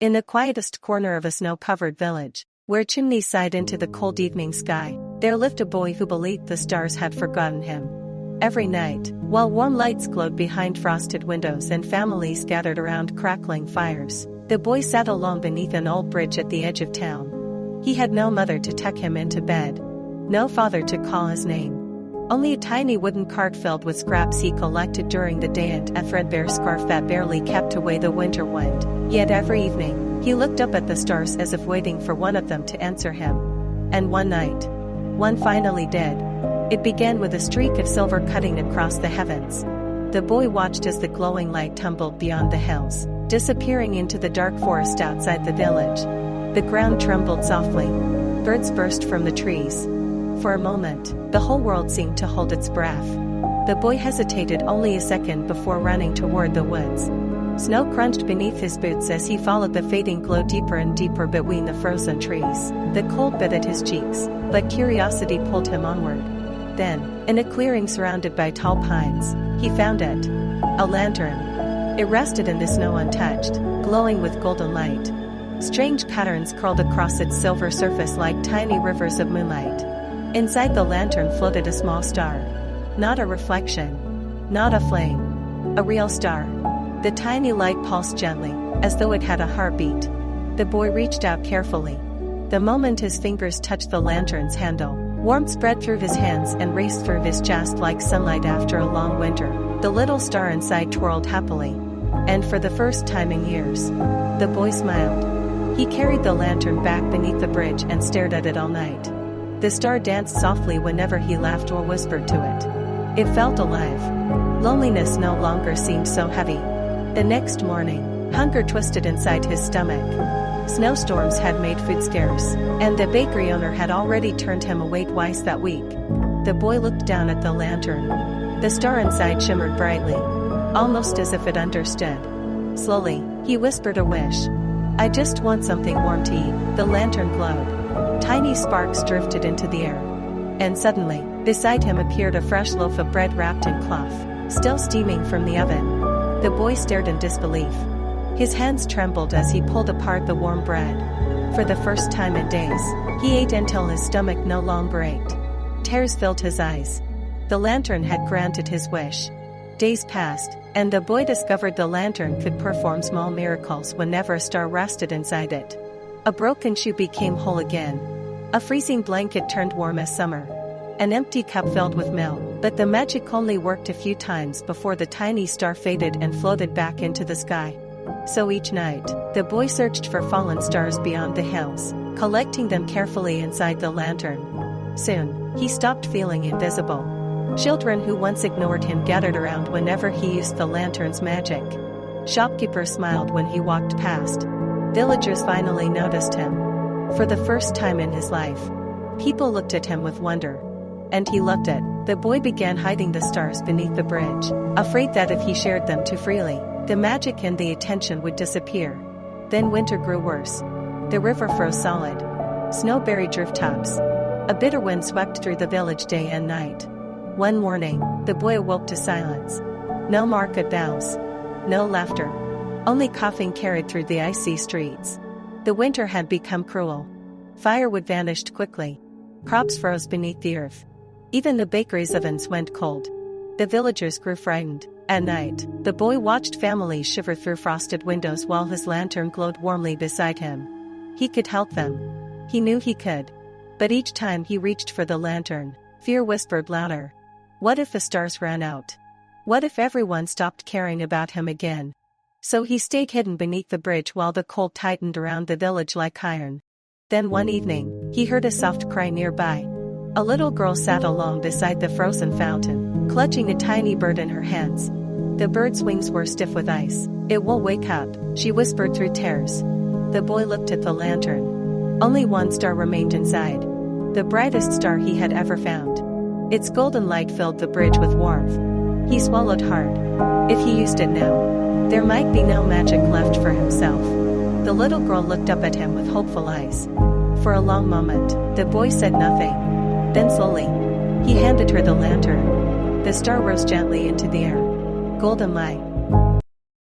In the quietest corner of a snow-covered village, where chimneys sighed into the cold evening sky, there lived a boy who believed the stars had forgotten him. Every night, while warm lights glowed behind frosted windows and families gathered around crackling fires, the boy sat alone beneath an old bridge at the edge of town. He had no mother to tuck him into bed, no father to call his name. Only a tiny wooden cart filled with scraps he collected during the day and a threadbare scarf that barely kept away the winter wind. Yet every evening, he looked up at the stars as if waiting for one of them to answer him. And one night, one finally did. It began with a streak of silver cutting across the heavens. The boy watched as the glowing light tumbled beyond the hills, disappearing into the dark forest outside the village. The ground trembled softly. Birds burst from the trees. For a moment, the whole world seemed to hold its breath. The boy hesitated only a second before running toward the woods. Snow crunched beneath his boots as he followed the fading glow deeper and deeper between the frozen trees. The cold bit at his cheeks, but curiosity pulled him onward. Then, in a clearing surrounded by tall pines, he found it. A lantern. It rested in the snow untouched, glowing with golden light. Strange patterns curled across its silver surface like tiny rivers of moonlight. Inside the lantern floated a small star. Not a reflection. Not a flame. A real star. The tiny light pulsed gently, as though it had a heartbeat. The boy reached out carefully. The moment his fingers touched the lantern's handle, warmth spread through his hands and raced through his chest like sunlight after a long winter. The little star inside twirled happily. And for the first time in years, the boy smiled. He carried the lantern back beneath the bridge and stared at it all night. The star danced softly whenever he laughed or whispered to it. It felt alive. Loneliness no longer seemed so heavy. The next morning, hunger twisted inside his stomach. Snowstorms had made food scarce, and the bakery owner had already turned him away twice that week. The boy looked down at the lantern. The star inside shimmered brightly, almost as if it understood. Slowly, he whispered a wish. "I just want something warm to eat." The lantern glowed. Tiny sparks drifted into the air. And suddenly, beside him appeared a fresh loaf of bread wrapped in cloth, still steaming from the oven. The boy stared in disbelief. His hands trembled as he pulled apart the warm bread. For the first time in days, he ate until his stomach no longer ached. Tears filled his eyes. The lantern had granted his wish. Days passed, and the boy discovered the lantern could perform small miracles whenever a star rested inside it. A broken shoe became whole again. A freezing blanket turned warm as summer. An empty cup filled with milk, but the magic only worked a few times before the tiny star faded and floated back into the sky. So each night, the boy searched for fallen stars beyond the hills, collecting them carefully inside the lantern. Soon, he stopped feeling invisible. Children who once ignored him gathered around whenever he used the lantern's magic. Shopkeepers smiled when he walked past. Villagers finally noticed him. For the first time in his life, people looked at him with wonder. And he loved it. The boy began hiding the stars beneath the bridge, afraid that if he shared them too freely, the magic and the attention would disappear. Then winter grew worse. The river froze solid. Snow buried rooftops. A bitter wind swept through the village day and night. One morning, the boy awoke to silence. No market bells. No laughter. Only coughing carried through the icy streets. The winter had become cruel. Firewood vanished quickly. Crops froze beneath the earth. Even the bakery's ovens went cold. The villagers grew frightened. At night, the boy watched families shiver through frosted windows while his lantern glowed warmly beside him. He could help them. He knew he could. But each time he reached for the lantern, fear whispered louder. What if the stars ran out? What if everyone stopped caring about him again? So he stayed hidden beneath the bridge while the cold tightened around the village like iron. Then one evening, he heard a soft cry nearby. A little girl sat alone beside the frozen fountain, clutching a tiny bird in her hands. The bird's wings were stiff with ice. "It will wake up," she whispered through tears. The boy looked at the lantern. Only one star remained inside. The brightest star he had ever found. Its golden light filled the bridge with warmth. He swallowed hard. If he used it now, there might be no magic left for himself. The little girl looked up at him with hopeful eyes. For a long moment, the boy said nothing. Then slowly, he handed her the lantern. The star rose gently into the air. Golden light,